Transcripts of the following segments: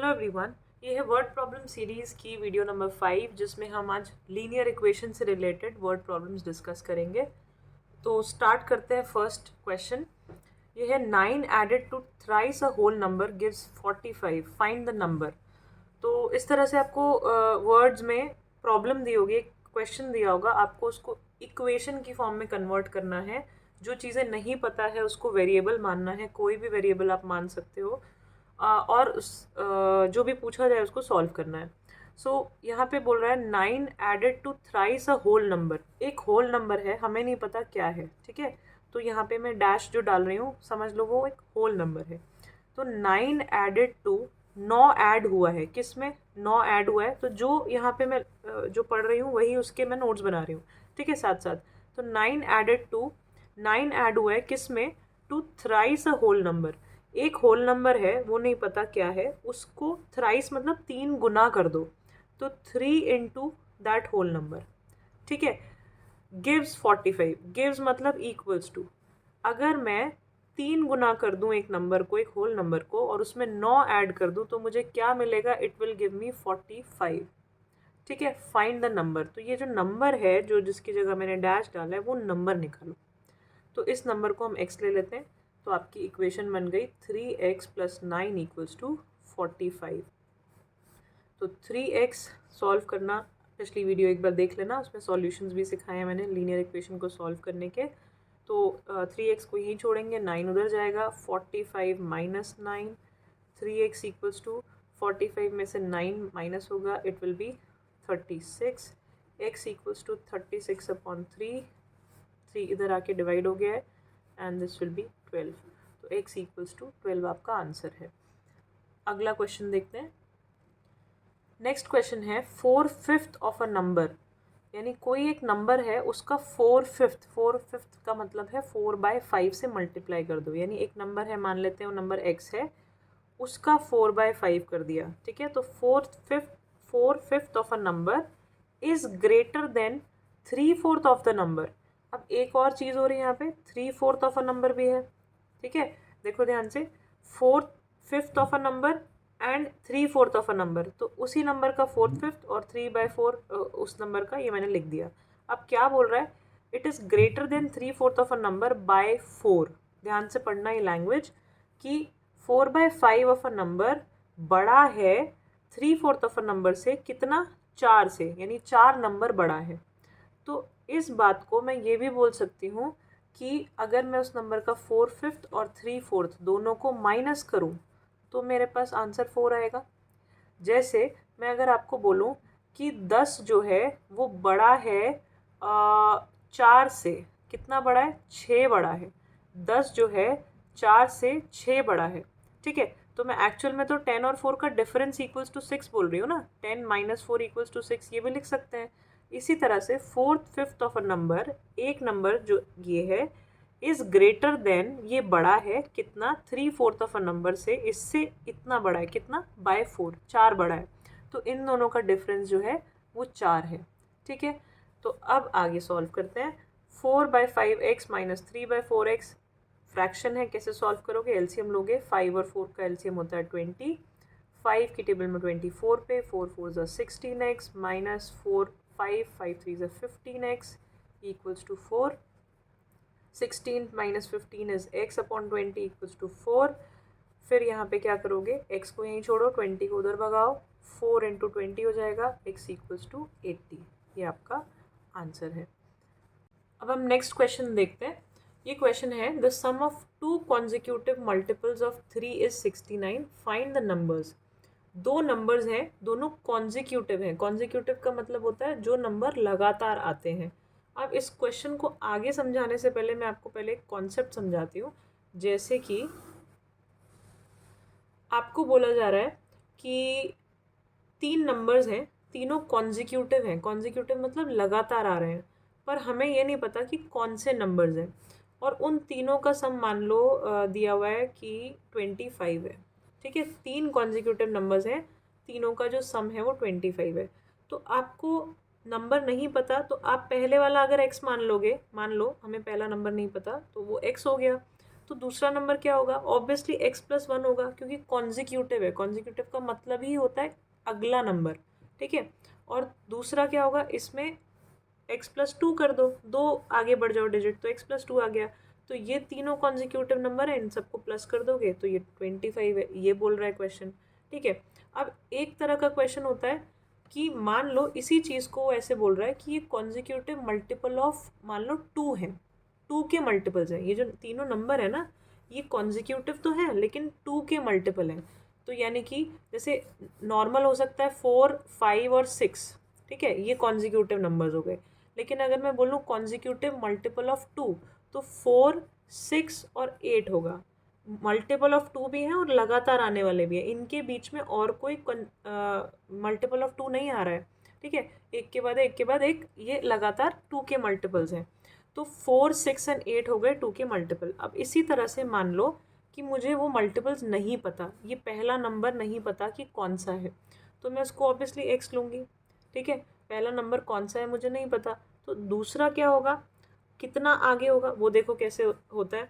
Hello everyone, ये है word problem series की वीडियो नंबर 5 जिसमें हम आज लीनियर इक्वेशन से रिलेटेड वर्ड प्रॉब्लम्स डिस्कस करेंगे। तो स्टार्ट करते हैं फर्स्ट क्वेश्चन। ये है 9 added to thrice a whole number gives 45, find the number. तो इस तरह से आपको वर्ड्स में प्रॉब्लम दी होगी, एक क्वेश्चन दिया होगा, आपको उसको इक्वेशन की फॉर्म में कन्वर्ट करना है। जो चीज़ें नहीं पता है उसको वेरिएबल मानना है, कोई भी वेरिएबल आप मान सकते हो, और जो भी पूछा जाए उसको सॉल्व करना है। यहाँ पे बोल रहा है 9 added to thrice a whole number. एक होल नंबर है, हमें नहीं पता क्या है, ठीक है। तो यहाँ पे मैं डैश जो डाल रही हूँ समझ लो वो एक होल नंबर है। तो 9 एडेड टू 9 ऐड हुआ है, किस में 9 ऐड हुआ है, तो जो यहाँ पे मैं जो पढ़ रही हूँ वही उसके मैं नोट्स बना रही हूँ, ठीक है, साथ साथ। तो 9 एडेड टू 9 ऐड हुआ है किस में, to thrice a whole number. एक होल नंबर है, वो नहीं पता क्या है, उसको थ्राइस मतलब 3 गुना कर दो, तो 3 इंटू दैट होल नंबर, ठीक है। गिव्स 45, गिव्स मतलब इक्वल्स टू। अगर मैं 3 गुना कर दूं एक नंबर को, एक होल नंबर को, और उसमें 9 ऐड कर दूं तो मुझे क्या मिलेगा, इट विल गिव मी 45, ठीक है। Find the number. तो ये जो नंबर है, जो जिसकी जगह मैंने डैश डाला है, वो नंबर निकालो। तो इस नंबर को हम x ले लेते हैं। तो आपकी इक्वेशन बन गई 3x + 9 = 45। तो 3x सॉल्व करना, पिछली वीडियो एक बार देख लेना, उसमें सॉल्यूशंस भी सिखाए हैं मैंने लीनियर इक्वेशन को सॉल्व करने के। तो 3x को यहीं छोड़ेंगे, 9 उधर जाएगा, 45 - 9, 3x = 45 में से 9 माइनस होगा, इट विल बी 36। x = 36/3, 3 इधर आके डिवाइड हो गया है, एंड दिस विल बी 12। तो x = 12 आपका आंसर है। अगला क्वेश्चन देखते हैं। नेक्स्ट क्वेश्चन है 4/5 ऑफ अ नंबर, यानी कोई एक नंबर है उसका 4/5 का मतलब है 4/5 से मल्टीप्लाई कर दो। यानी एक नंबर है, मान लेते हैं वो नंबर x है, उसका 4/5 कर दिया, ठीक है। तो 4/5 of a number is greater than 3/4 of the number. अब एक और चीज़ हो रही है यहाँ पे, 3/4 ऑफ अ नंबर भी है, ठीक है। देखो ध्यान से, 4/5 of a number and 3/4 of a number, तो उसी नंबर का 4/5 और 3/4 उस नंबर का, ये मैंने लिख दिया। अब क्या बोल रहा है, it is greater than 3/4 of a number by 4। ध्यान से पढ़ना ये लैंग्वेज, कि 4/5 ऑफ अ नंबर बड़ा है 3/4 ऑफ अ नंबर से, कितना, 4 से, यानी 4 नंबर बड़ा है। तो इस बात को मैं ये भी बोल सकती हूँ कि अगर मैं उस नंबर का 4/5 और 3/4 दोनों को माइनस करूँ तो मेरे पास आंसर 4 आएगा। जैसे मैं अगर आपको बोलूँ कि 10 जो है वो बड़ा है 4 से, कितना बड़ा है, 6 बड़ा है। 10 जो है 4 से 6 बड़ा है, ठीक है। तो मैं एक्चुअल में तो 10 और 4 का डिफरेंस = 6 बोल रही हूँ ना, 10 - 4 = 6, ये भी लिख सकते हैं। इसी तरह से 4/5 ऑफ अ नंबर, एक नंबर जो ये है, इज़ ग्रेटर देन, ये बड़ा है कितना, 3/4 ऑफ अ नंबर से, इससे इतना बड़ा है, कितना, बाय 4, 4 बड़ा है। तो इन दोनों का डिफरेंस जो है वो 4 है, ठीक है। तो अब आगे सॉल्व करते हैं। 4/5x - 3/4x फ्रैक्शन है, कैसे सॉल्व करोगे, एलसीएम लोगे, 5 और 4 का एलसीएम होता है 20, 5 की टेबल में 24 पे, 4 4 ज़ा 16x माइनस 4 5 5 3 ज़ा 15x = 4। 16 - 15 is x/20 = 4। फिर यहाँ पे क्या करोगे, x को यहीं छोड़ो, 20 को उधर भगाओ, 4 × 20 हो जाएगा, x = 80। ये आपका आंसर है। अब हम नेक्स्ट क्वेश्चन देखते हैं। ये क्वेश्चन है, the sum of 2 consecutive multiples of 3 is 69, find the numbers. दो नंबर्स हैं, दोनों कॉन्जिक्यूटिव हैं। कॉन्जिक्यूटिव का मतलब होता है जो नंबर लगातार आते हैं। अब इस क्वेश्चन को आगे समझाने से पहले मैं आपको पहले एक कॉन्सेप्ट समझाती हूँ। जैसे कि आपको बोला जा रहा है कि 3 नंबर्स हैं, तीनों कॉन्जिक्यूटिव हैं। कॉन्जिक्यूटिव मतलब लगातार आ रहे हैं, पर हमें ये नहीं पता कि कौन से नंबर्स हैं। और उन तीनों का सम मान लो दिया हुआ है कि 25 है, ठीक है। 3 कॉन्जिक्यूटिव नंबर्स हैं, तीनों का जो सम है वो 25 है। तो आपको नंबर नहीं पता, तो आप पहले वाला अगर x मान लोगे, मान लो हमें पहला नंबर नहीं पता, तो वो x हो गया। तो दूसरा नंबर क्या होगा, ऑब्वियसली x+1 होगा, क्योंकि कॉन्जिक्यूटिव है। कॉन्जिक्यूटिव का मतलब ही होता है अगला नंबर, ठीक है। और दूसरा क्या होगा, इसमें x+2 कर दो, दो आगे बढ़ जाओ डिजिट, तो x+2 आ गया। तो ये तीनों कॉन्जिक्यूटिव नंबर है, इन सबको प्लस कर दोगे तो ये 25 है, ये बोल रहा है क्वेश्चन, ठीक है। अब एक तरह का क्वेश्चन होता है कि मान लो इसी चीज़ को ऐसे बोल रहा है कि ये कॉन्जिक्यूटिव मल्टीपल ऑफ मान लो 2 है, 2 के मल्टीपल्स हैं, ये जो तीनों नंबर है ना, ये कॉन्जिक्यूटिव तो है लेकिन 2 के मल्टीपल हैं। तो यानी कि जैसे नॉर्मल हो सकता है 4, 5 और 6, ठीक है, ये कॉन्जिक्यूटिव नंबर्स हो गए। लेकिन अगर मैं बोलूँ कॉन्जिक्यूटिव मल्टीपल ऑफ 2, तो 4, 6 और 8 होगा। मल्टीपल ऑफ 2 भी हैं और लगातार आने वाले भी हैं, इनके बीच में और कोई मल्टीपल ऑफ 2 नहीं आ रहा है, ठीक है। एक के बाद एक के बाद एक, ये लगातार 2 के मल्टीपल्स हैं। तो 4, 6 एंड 8 हो गए 2 के मल्टीपल। अब इसी तरह से मान लो कि मुझे वो मल्टीपल्स नहीं पता, ये पहला नंबर नहीं पता कि कौन सा है, तो मैं उसको ऑब्वियसली x लूँगी, ठीक है। पहला नंबर कौन सा है मुझे नहीं पता, तो दूसरा क्या होगा, कितना आगे होगा वो देखो कैसे होता है।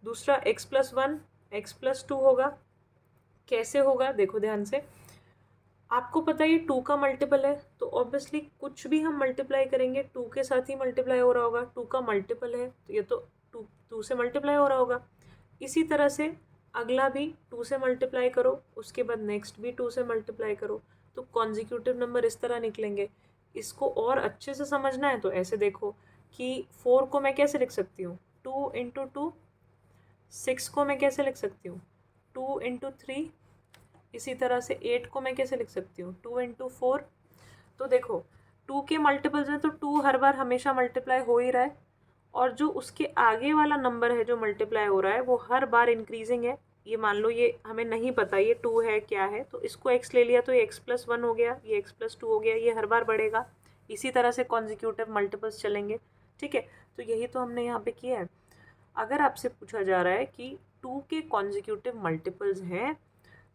दूसरा x+1, x+2 होगा। कैसे होगा देखो ध्यान से, आपको पता है ये 2 का मल्टीपल है, तो ऑब्वियसली कुछ भी हम मल्टीप्लाई करेंगे 2 के साथ ही मल्टीप्लाई हो रहा होगा। 2 का मल्टीपल है तो ये तो 2 से मल्टीप्लाई हो रहा होगा। इसी तरह से अगला भी 2 से मल्टीप्लाई करो, उसके बाद नेक्स्ट भी 2 से मल्टीप्लाई करो, तो कॉन्जिक्यूटिव नंबर इस तरह निकलेंगे। इसको और अच्छे से समझना है तो ऐसे देखो कि 4 को मैं कैसे लिख सकती हूँ, 2 × 2। 6 को मैं कैसे लिख सकती हूँ, 2 × 3। इसी तरह से 8 को मैं कैसे लिख सकती हूँ, 2 × 4। तो देखो 2 के मल्टीपल्स हैं तो 2 हर बार हमेशा मल्टीप्लाई हो ही रहा है, और जो उसके आगे वाला नंबर है जो मल्टीप्लाई हो रहा है वो हर बार इंक्रीजिंग है। ये मान लो ये हमें नहीं पता ये 2 है क्या है, तो इसको x ले लिया तो ये x+1 हो गया, ये x+2 हो गया, ये हर बार बढ़ेगा। इसी तरह से कॉन्जिक्यूटिव मल्टीपल्स चलेंगे, ठीक है। तो यही तो हमने यहाँ पे किया है। अगर आपसे पूछा जा रहा है कि 2 के कॉन्जिक्यूटिव मल्टीपल्स हैं,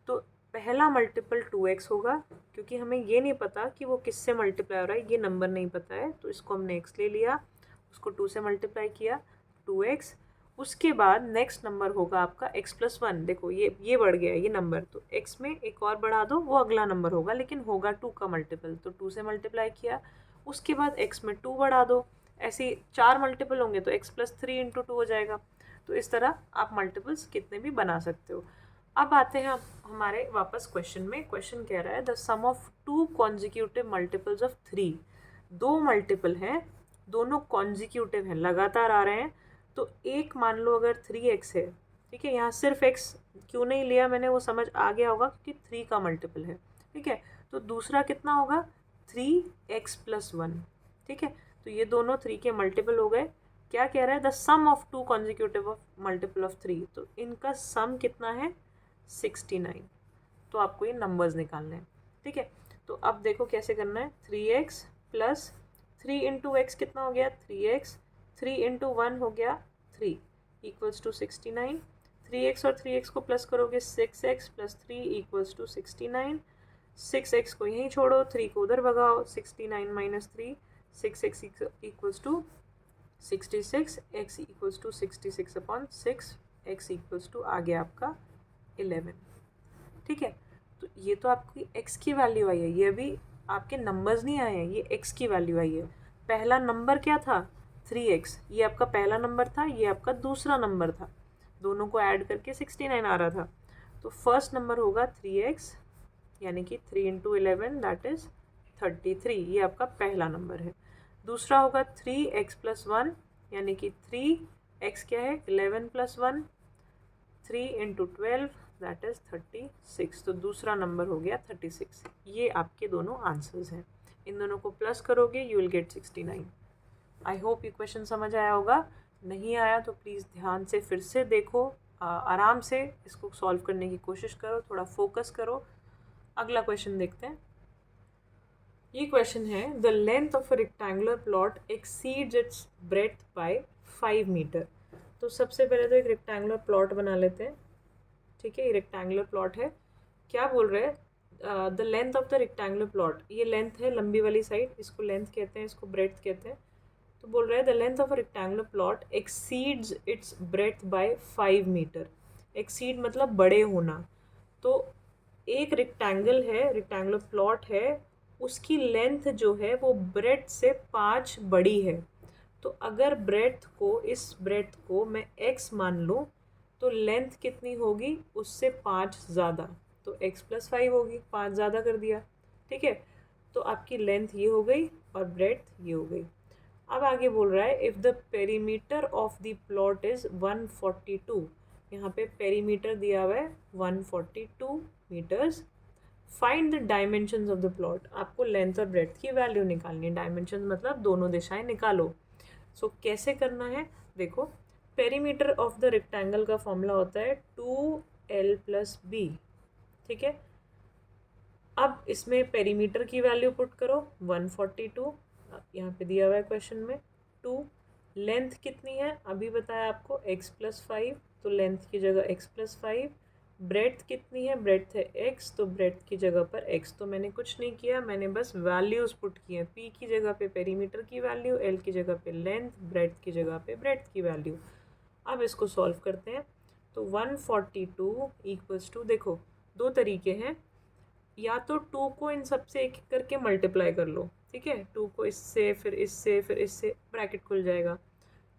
तो पहला मल्टीपल 2x होगा, क्योंकि हमें ये नहीं पता कि वो किससे मल्टीप्लाई हो रहा है, ये नंबर नहीं पता है, तो इसको हमने x ले लिया, उसको 2 से मल्टीप्लाई किया 2x। उसके बाद नेक्स्ट नंबर होगा आपका x+1। देखो ये बढ़ गया ये नंबर, तो x में एक और बढ़ा दो, वो अगला नंबर होगा लेकिन होगा 2 का मल्टीपल, तो 2 से मल्टीप्लाई किया। उसके बाद x में 2 बढ़ा दो, ऐसे 4 मल्टीपल होंगे तो x+3 × 2 हो जाएगा। तो इस तरह आप मल्टीपल्स कितने भी बना सकते हो। अब आते हैं हमारे वापस क्वेश्चन में। क्वेश्चन कह रहा है the sum of 2 consecutive multiples of 3। 2 multiple हैं, दोनों कॉन्जिक्यूटिव हैं, लगातार आ रहे हैं। तो एक मान लो अगर 3x है, ठीक है, यहाँ सिर्फ x क्यों नहीं लिया मैंने, वो समझ आ गया होगा क्योंकि 3 का मल्टीपल है, ठीक है। तो दूसरा कितना होगा, 3x+1, ठीक है। तो ये दोनों 3 के मल्टीपल हो गए। क्या कह रहा है, the sum of 2 consecutive of multiple of 3, तो इनका सम कितना है, 69। तो आपको ये नंबर्स निकालने हैं, ठीक है। तो अब देखो कैसे करना है, 3x + 3 × x कितना हो गया, 3x, 3 × 1 हो गया 3 = 69। 3x और 3x को प्लस करोगे 6x + 3 = 69। 6x को यहीं छोड़ो, 3 को उधर भगाओ, 69 - 3, 6x = 66, x = 66/6, x = आ गया आपका 11, ठीक है। तो ये तो आपकी x की वैल्यू आई है, ये अभी आपके नंबर्स नहीं आए हैं, ये x की वैल्यू आई है। पहला नंबर क्या था, 3x, ये आपका पहला नंबर था, ये आपका दूसरा नंबर था, दोनों को ऐड करके 69 आ रहा था। तो फर्स्ट नंबर होगा 3x, यानी कि 3 × 11 दैट इज़ 33, ये आपका पहला नंबर है। दूसरा होगा 3x+1, यानी कि 3x क्या है, 11 + 1, 3 × 12 दैट इज़ 36। तो दूसरा नंबर हो गया 36। ये आपके दोनों आंसर्स हैं, इन दोनों को प्लस करोगे you will get 69। I hope ये क्वेश्चन समझ आया होगा। नहीं आया तो प्लीज़ ध्यान से फिर से देखो, आराम से इसको सॉल्व करने की कोशिश करो, थोड़ा फोकस करो। अगला क्वेश्चन देखते हैं। ये क्वेश्चन है, the length of a rectangular plot exceeds its breadth by 5 metre. तो सबसे पहले तो एक रेक्टेंगुलर प्लॉट बना लेते हैं, ठीक है। ये रेक्टेंगुलर प्लॉट है, क्या बोल रहे हैं, the length of the rectangular plot, ये लेंथ है लंबी वाली साइड, इसको लेंथ कहते हैं, इसको ब्रेड्थ कहते हैं। तो बोल रहा है the length of a rectangular plot exceeds its breadth by 5 metre. Exceed मतलब बड़े होना। तो एक रेक्टेंगल है, रेक्टेंगुलर प्लॉट है, उसकी लेंथ जो है वो ब्रेथ से 5 बड़ी है। तो अगर ब्रेथ को, इस ब्रेथ को मैं x मान लूँ तो लेंथ कितनी होगी उससे 5 ज़्यादा, तो x प्लस 5 होगी, 5 ज़्यादा कर दिया। ठीक है, तो आपकी लेंथ ये हो गई और ब्रेथ ये हो गई। अब आगे बोल रहा है if the perimeter of the plot is 142, यहाँ पे पेरीमीटर दिया हुआ है 142 metres. Find the dimensions of the plot. आपको लेंथ और ब्रेथ की वैल्यू निकालनी है। डायमेंशन मतलब दोनों दिशाएं निकालो। सो कैसे करना है, देखो पेरीमीटर ऑफ द रेक्टेंगल का फॉर्मूला होता है 2l प्लस बी। ठीक है, अब इसमें पेरीमीटर की वैल्यू पुट करो 142, यहाँ पे दिया हुआ है क्वेश्चन में 2। लेंथ कितनी है अभी बताया आपको x प्लस 5, तो लेंथ की जगह x प्लस 5। ब्रेथ कितनी है, ब्रेथ है x, तो ब्रेथ की जगह पर x, तो मैंने कुछ नहीं किया, मैंने बस वैल्यूज़ पुट की हैं। p की जगह पे पेरीमीटर की वैल्यू, l की जगह पे लेंथ, ब्रेथ की जगह पे ब्रेथ की वैल्यू। अब इसको सॉल्व करते हैं। तो 142 इक्वल्स टू, देखो दो तरीके हैं, या तो 2 को इन सब से एक एक करके मल्टीप्लाई कर लो। ठीक है, 2 को इससे, फिर इससे, फिर इससे, ब्रैकेट खुल जाएगा।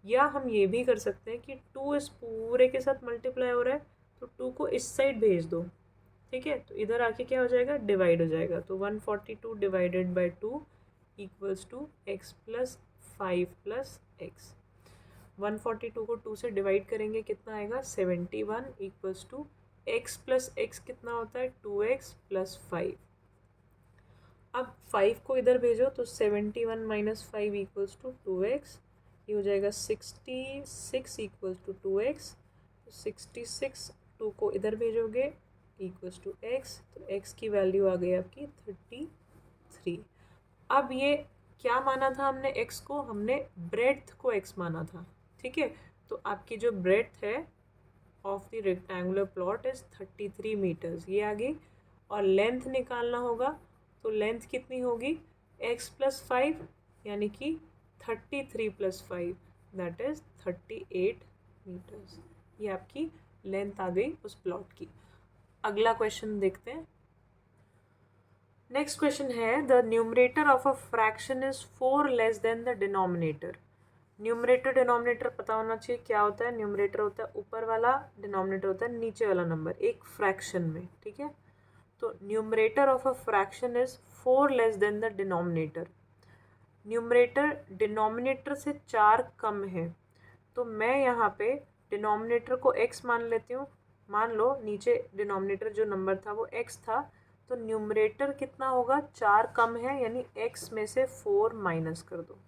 या हम ये भी कर सकते हैं कि 2 इस पूरे के साथ मल्टीप्लाई हो रहा है तो 2 को इस साइड भेज दो। ठीक है, तो इधर आके क्या हो जाएगा, डिवाइड हो जाएगा। तो 142 divided by 2 equals to x plus 5 plus x. 142 को 2 से डिवाइड करेंगे कितना आएगा 71 equals to x plus x कितना होता है 2x प्लस 5। अब 5 को इधर भेजो तो 71 माइनस 5 इक्वल्स टू 2x, ये हो जाएगा 66 इक्वल्स टू 2x। 66 2 को इधर भेजोगे इक्वल्स टू x, तो x की वैल्यू आ गई आपकी 33। अब ये क्या माना था हमने x को, हमने ब्रेड्थ को x माना था। ठीक है, तो आपकी जो ब्रेड्थ है of the rectangular plot is 33 metres, ये आ गई। और लेंथ निकालना होगा तो लेंथ कितनी होगी x प्लस 5, यानी कि 33 प्लस 5 दैट इज 38 मीटर्स। ये आपकी लेंथ आ गई उस प्लॉट की। अगला क्वेश्चन देखते हैं। नेक्स्ट क्वेश्चन है the numerator of a fraction is 4 less than the denominator. Numerator denominator पता होना चाहिए क्या होता है। न्यूमरेटर होता है ऊपर वाला, डिनोमिनेटर होता है नीचे वाला नंबर एक फ्रैक्शन में। ठीक है, तो numerator of a fraction is 4 less than the denominator. Numerator denominator से 4 कम है, तो मैं यहाँ पे डिनोमिनेटर को x मान लेती हूँ। मान लो नीचे डिनोमिनेटर जो नंबर था वो x था, तो न्यूमरेटर कितना होगा 4 कम है, यानी x में से 4 माइनस कर दो।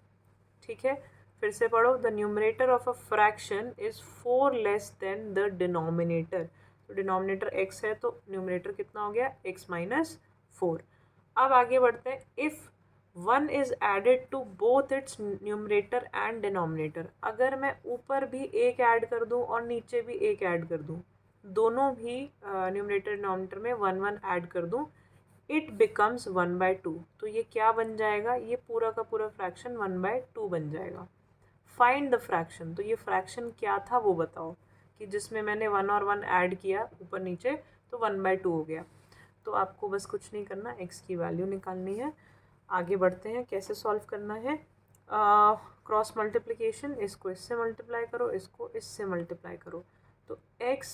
ठीक है, फिर से पढ़ो the numerator of a fraction is 4 less than the denominator. तो डिनोमिनेटर x है तो न्यूमरेटर कितना हो गया x माइनस 4। अब आगे बढ़ते हैं। If 1 is added to both its numerator and denominator, अगर मैं ऊपर भी एक ऐड कर दूं और नीचे भी एक ऐड कर दूं, दोनों भी न्यूमरेटर डिनोमिनेटर में 1 1 ऐड कर दूं, इट बिकम्स 1/2। तो ये क्या बन जाएगा, ये पूरा का पूरा फ्रैक्शन 1/2 बन जाएगा। फाइंड द फ्रैक्शन, तो ये फ्रैक्शन क्या था वो बताओ, कि जिसमें मैंने 1 और 1 ऐड किया ऊपर नीचे तो 1/2 हो गया। तो आपको बस कुछ नहीं करना, x की वैल्यू निकालनी है। आगे बढ़ते हैं, कैसे सॉल्व करना है। क्रॉस मल्टीप्लिकेशन, इसको इससे मल्टीप्लाई करो, इसको इससे मल्टीप्लाई करो, तो x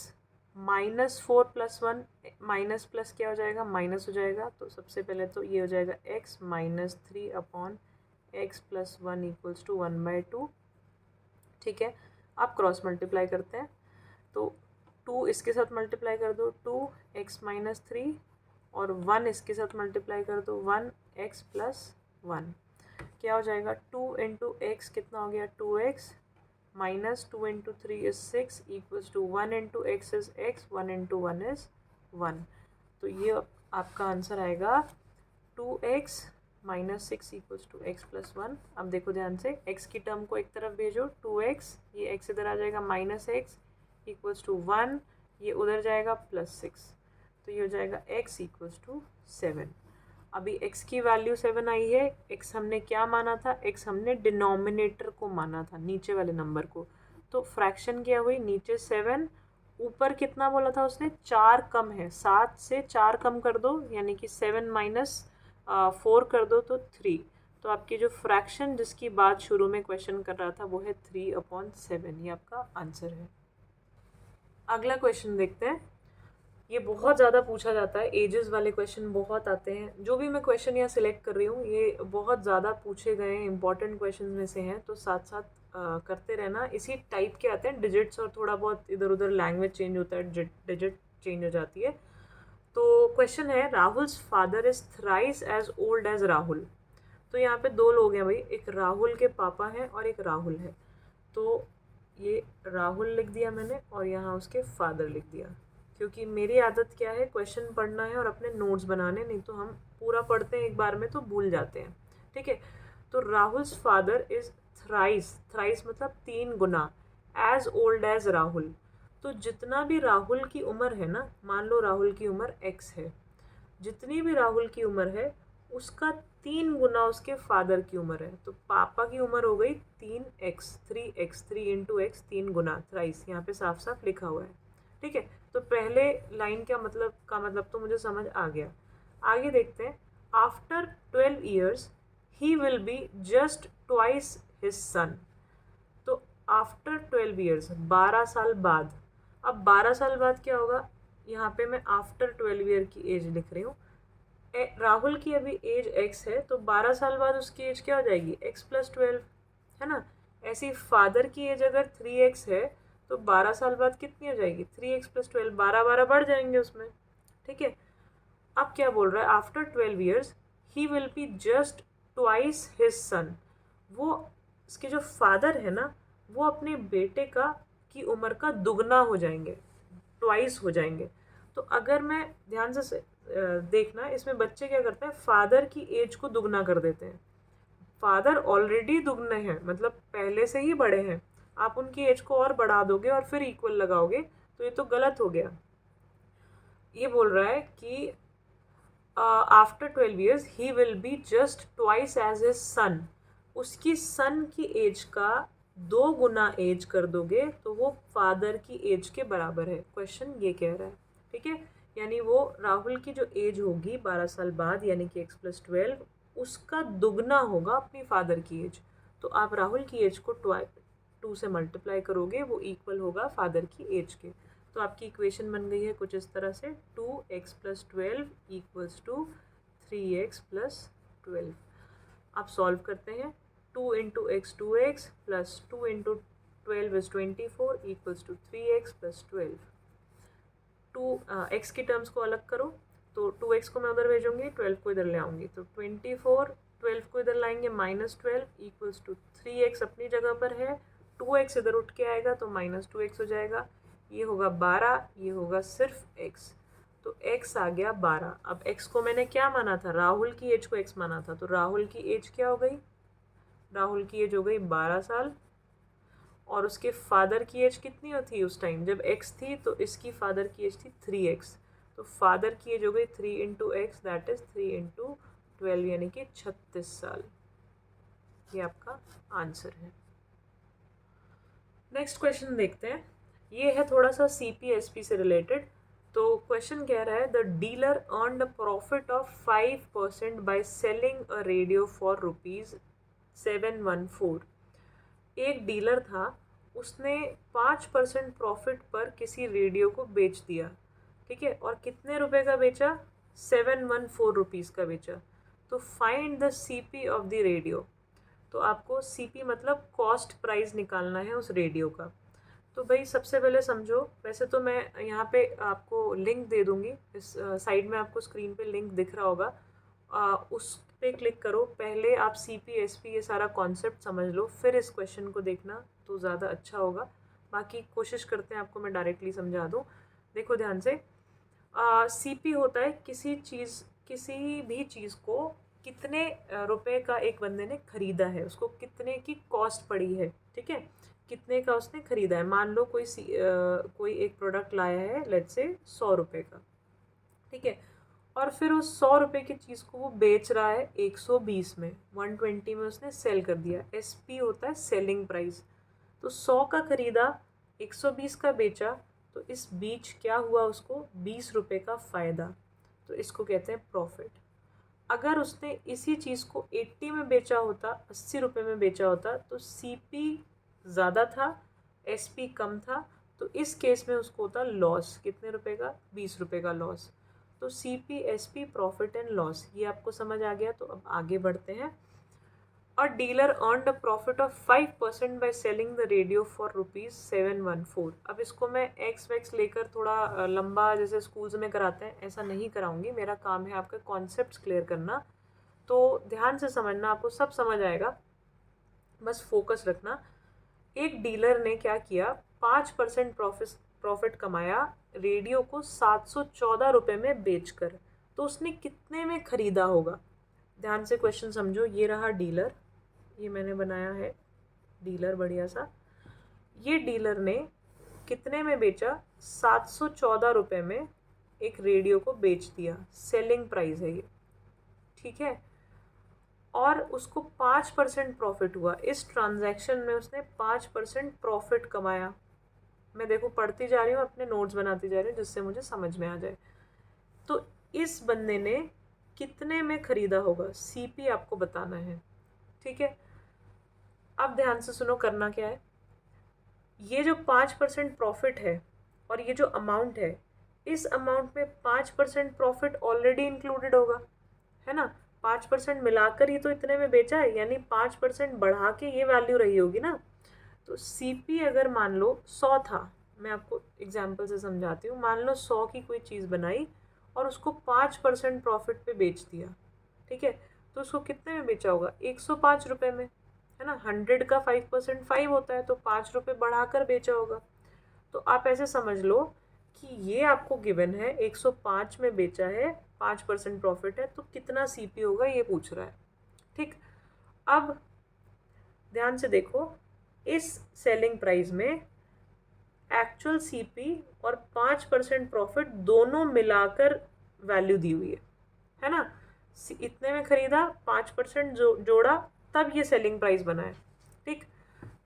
minus 4 plus 1, minus plus क्या हो जाएगा माइनस हो जाएगा। तो सबसे पहले तो ये हो जाएगा x minus 3 upon x plus 1 equals to 1/2। ठीक है, आप क्रॉस मल्टीप्लाई करते हैं तो 2 इसके साथ मल्टीप्लाई कर दो 2x माइनस 3, और 1 इसके साथ मल्टीप्लाई कर दो 1x प्लस 1। क्या हो जाएगा 2 इंटू एक्स कितना हो गया 2x, minus 2 into 3 is 6 equals to 1 into x is x, 1 into 1 is 1। तो ये आपका आंसर आएगा 2x minus 6 equals to x plus 1। अब देखो ध्यान से, x की टर्म को एक तरफ भेजो 2x, ये x इधर आ जाएगा माइनस x इक्वल्स टू 1, ये उधर जाएगा प्लस 6, तो ये हो जाएगा x इक्वल्स टू 7। अभी x की वैल्यू 7 आई है, x हमने क्या माना था, x हमने डिनोमिनेटर को माना था, नीचे वाले नंबर को। तो फ्रैक्शन क्या हुई, नीचे 7, ऊपर कितना बोला था उसने, 4 कम है, 7 से 4 कम कर दो यानी कि 7 माइनस 4 कर दो तो 3। तो आपकी जो फ्रैक्शन जिसकी बात शुरू में क्वेश्चन कर रहा था वो है 3/7, ये आपका आंसर है। अगला क्वेश्चन देखते हैं। ये बहुत ज़्यादा पूछा जाता है, एजेस वाले क्वेश्चन बहुत आते हैं। जो भी मैं क्वेश्चन यहाँ सिलेक्ट कर रही हूँ ये बहुत ज़्यादा पूछे गए इंपॉर्टेंट क्वेश्चन में से हैं, तो साथ साथ करते रहना। इसी टाइप के आते हैं, डिजिट्स और थोड़ा बहुत इधर उधर लैंग्वेज चेंज होता है, डिजिट चेंज हो जाती है। तो क्वेश्चन है, Rahul's father is thrice as old as Rahul. तो यहाँ पे दो लोग हैं भाई, एक राहुल के पापा हैं और एक राहुल है। तो ये राहुल लिख दिया मैंने और यहाँ उसके फादर लिख दिया, क्योंकि मेरी आदत क्या है, क्वेश्चन पढ़ना है और अपने नोट्स बनाने, नहीं तो हम पूरा पढ़ते हैं एक बार में तो भूल जाते हैं। ठीक है, तो Rahul's father is thrice, thrice मतलब 3 गुना, एज ओल्ड एज राहुल। तो जितना भी राहुल की उम्र है ना, मान लो राहुल की उम्र x है, जितनी भी राहुल की उम्र है उसका 3 गुना उसके फादर की उम्र है। तो पापा की उम्र हो गई 3x, 3x, 3 इंटू एक्स, 3 गुना, थ्राइस, यहाँ पे साफ साफ लिखा हुआ है। ठीक है, तो पहले लाइन का मतलब तो मुझे समझ आ गया। आगे देखते हैं, after 12 years he will be just twice his son. तो आफ्टर 12 ईयर्स, 12 साल बाद। अब 12 साल बाद क्या होगा, यहाँ पे मैं आफ्टर 12 ईयर की एज लिख रही हूँ। राहुल की अभी एज x है, तो 12 साल बाद उसकी एज क्या हो जाएगी, x+12, है ना। ऐसी फादर की एज अगर 3x है तो 12 साल बाद कितनी हो जाएगी, 3x+12, 12 बढ़ जाएंगे उसमें। ठीक है, अब क्या बोल रहा है, after 12 years he will be just twice his son. वो उसके जो फादर है ना, वो अपने बेटे की उम्र का दुगना हो जाएंगे, ट्वाइस हो जाएंगे। तो अगर मैं ध्यान से देखना, इसमें बच्चे क्या करते हैं, फादर की एज को दुगना कर देते हैं। फादर ऑलरेडी दुगने हैं, मतलब पहले से ही बड़े हैं, आप उनकी एज को और बढ़ा दोगे और फिर इक्वल लगाओगे, तो ये तो गलत हो गया। ये बोल रहा है कि after 12 years he will be just twice as his son. उसकी सन की एज का 2 गुना एज कर दोगे तो वो फादर की एज के बराबर है। क्वेश्चन ये कह रहा है। ठीक है, यानी वो राहुल की जो एज होगी 12 साल बाद, यानी कि x+12, उसका दुगना होगा अपनी फादर की एज। तो आप राहुल की एज को 2 से मल्टीप्लाई करोगे, वो इक्वल होगा फादर की एज के। तो आपकी इक्वेशन बन गई है कुछ इस तरह से, 2x+12 इक्वल्स टू 3x+12। आप सॉल्व करते हैं, 2 into x 2x plus 2 into 12 is 24 equals to 3x+12। X की टर्म्स को अलग करो, तो 2x को मैं उधर भेजूंगी, 12 को इधर ले आऊँगी, तो 24, 12 को इधर लाएंगे, -12 इक्वल्स टू 3x अपनी जगह पर है, 2x इधर उठ के आएगा तो -2x हो जाएगा, ये होगा 12, ये होगा सिर्फ x। तो x आ गया 12। अब x को मैंने क्या माना था, राहुल की एज को x माना था, तो राहुल की एज क्या हो गई, राहुल की एज हो गई 12 साल, और उसके फादर की एज कितनी थी उस टाइम जब x थी, तो इसकी फादर की एज थी 3x। तो फादर की एज हो गई 3 into x, that is 3 into 12, यानी कि 36 साल। ये आपका आंसर है। नेक्स्ट क्वेश्चन देखते हैं, ये है थोड़ा सा CPSP से रिलेटेड। तो क्वेश्चन कह रहा है, the dealer earned a profit of 5% by selling a radio for ₹714। एक डीलर था, उसने 5% प्रॉफिट पर किसी रेडियो को बेच दिया। ठीक है, और कितने रुपए का बेचा, 714 रुपीज़ का बेचा। तो find the CP of the radio. तो आपको CP मतलब कॉस्ट प्राइस निकालना है उस रेडियो का। तो भाई सबसे पहले समझो, वैसे तो मैं यहाँ पे आपको लिंक दे दूँगी, इस साइड में आपको स्क्रीन पे लिंक दिख रहा होगा, उस पे क्लिक करो। पहले आप CPSP ये सारा कॉन्सेप्ट समझ लो, फिर इस क्वेश्चन को देखना तो ज़्यादा अच्छा होगा। बाकी कोशिश करते हैं आपको मैं डायरेक्टली समझा दूँ। देखो ध्यान से, CP होता है किसी भी चीज़ को कितने रुपए का एक बंदे ने खरीदा है, उसको कितने की कॉस्ट पड़ी है। ठीक है, कितने का उसने खरीदा है। मान लो कोई एक प्रोडक्ट लाया है, लेट्स से 100 रुपये का। ठीक है, और फिर उस 100 रुपये की चीज़ को वो बेच रहा है 120 में, 120 में उसने सेल कर दिया। SP होता है सेलिंग प्राइस। तो 100 का खरीदा, 120 का बेचा, तो इस बीच क्या हुआ, उसको 20 रुपये का फ़ायदा, तो इसको कहते हैं प्रॉफिट। अगर उसने इसी चीज़ को 80 में बेचा होता, 80 रुपये में बेचा होता, तो CP ज़्यादा था, SP कम था, तो इस केस में उसको होता लॉस। कितने रुपए का? 20 रुपये का लॉस। तो CP SP profit and loss, ये आपको समझ आ गया। तो अब आगे बढ़ते हैं। A dealer earned a profit of 5% by selling the radio for ₹714। अब इसको मैं एक्स वैक्स लेकर थोड़ा लंबा जैसे स्कूल्स में कराते हैं ऐसा नहीं कराऊंगी। मेरा काम है आपके कॉन्सेप्ट्स क्लियर करना, तो ध्यान से समझना, आपको सब समझ आएगा, बस फोकस रखना। एक डीलर ने क्या किया, 5% प्रॉफिट कमाया रेडियो को 714 रुपये में बेचकर। तो उसने कितने में खरीदा होगा? ध्यान से क्वेश्चन समझो। ये रहा डीलर, ये मैंने बनाया है डीलर बढ़िया सा। ये डीलर ने कितने में बेचा? 714 रुपये में एक रेडियो को बेच दिया, सेलिंग प्राइस है ये, ठीक है। और उसको 5% प्रॉफिट हुआ। इस ट्रांजैक्शन में उसने 5% प्रॉफिट कमाया। मैं देखो पढ़ती जा रही हूँ, अपने नोट्स बनाती जा रही हूँ जिससे मुझे समझ में आ जाए। तो इस बंदे ने कितने में खरीदा होगा? CP आपको बताना है, ठीक है। अब ध्यान से सुनो, करना क्या है। ये जो 5% प्रॉफिट है और ये जो अमाउंट है, इस अमाउंट में 5% प्रॉफिट ऑलरेडी इंक्लूडेड होगा, है ना। 5% मिलाकर ही तो इतने में बेचा है, यानी 5% बढ़ा के ये वैल्यू रही होगी ना। तो CP अगर मान लो 100 था, मैं आपको एग्जांपल से समझाती हूँ। मान लो 100 की कोई चीज़ बनाई और उसको 5% प्रॉफिट पे बेच दिया, ठीक है। तो उसको कितने में बेचा होगा? 105 रुपये में, है ना। 100 का 5% 5 होता है, तो 5 रुपये बढ़ाकर बेचा होगा। तो आप ऐसे समझ लो कि ये आपको गिवन है, 105 में बेचा है, 5% प्रॉफिट है, तो कितना CP होगा ये पूछ रहा है, ठीक। अब ध्यान से देखो, इस सेलिंग प्राइस में एक्चुअल CP और 5% प्रॉफिट दोनों मिलाकर वैल्यू दी हुई है ना। इतने में खरीदा, 5% जोड़ा, तब ये सेलिंग प्राइस बना है, ठीक।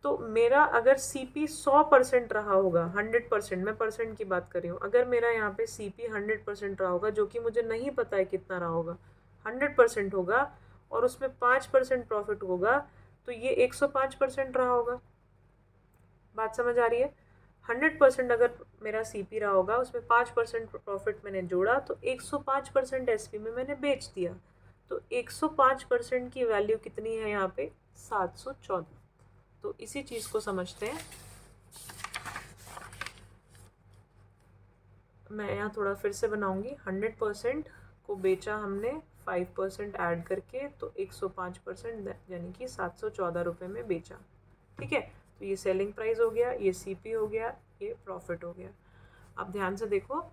तो मेरा अगर CP 100% रहा होगा, 100%, मैं परसेंट की बात कर रही हूँ, अगर मेरा यहाँ पे CP 100% रहा होगा, जो कि मुझे नहीं पता है कितना रहा होगा, 100% होगा और उसमें 5% प्रॉफिट होगा, तो ये 105% रहा होगा। बात समझ आ रही है? 100% अगर मेरा CP रहा होगा, उसमें 5% प्रॉफिट मैंने जोड़ा, तो 105% SP में मैंने बेच दिया। तो 105% की वैल्यू कितनी है यहाँ पे? 714। तो इसी चीज़ को समझते हैं। मैं यहाँ थोड़ा फिर से बनाऊंगी। 100% को बेचा हमने 5% ऐड करके, तो 105% यानी कि 714 रुपये में बेचा, ठीक है। तो ये सेलिंग प्राइस हो गया, ये CP हो गया, ये प्रॉफिट हो गया। अब ध्यान से देखो,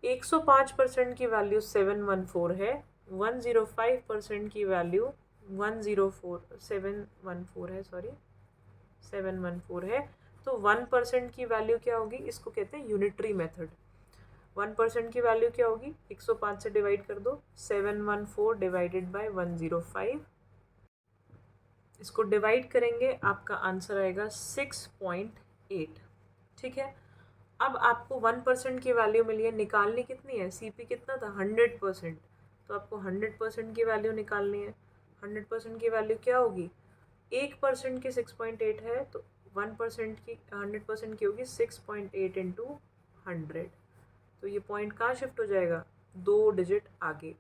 105% की वैल्यू 714 है, 105% की वैल्यू 714 है, सॉरी 714 है। तो 1% की वैल्यू क्या होगी? इसको कहते हैं यूनिटरी मेथड। 1% की वैल्यू क्या होगी? 105 से डिवाइड कर दो, 714 डिवाइडेड बाय 105, इसको डिवाइड करेंगे, आपका आंसर आएगा 6.8, ठीक है। अब आपको 1% की वैल्यू मिली है, निकालनी कितनी है? CP कितना था? 100%, तो आपको 100% की वैल्यू निकालनी है। 100% की वैल्यू क्या होगी? 1% की 6.8 है, तो 1% की 100% की होगी 6.8 इंटू 100। तो ये पॉइंट कहाँ शिफ्ट हो जाएगा? 2 डिजिट आगे।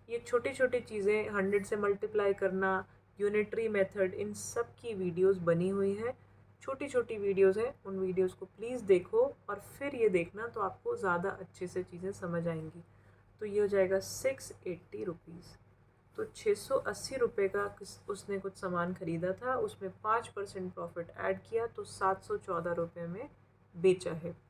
ये छोटी छोटी चीज़ें, 100 से मल्टीप्लाई करना, यूनिटरी मेथड, इन सब की वीडियोस बनी हुई हैं, छोटी छोटी वीडियोस हैं। उन वीडियोस को प्लीज़ देखो और फिर ये देखना, तो आपको ज़्यादा अच्छे से चीज़ें समझ आएंगी। तो ये हो जाएगा 680 रुपीज़। तो 680 रुपये का उसने कुछ सामान ख़रीदा था, उसमें 5% प्रॉफिट ऐड किया, तो 714 रुपये में बेचा है।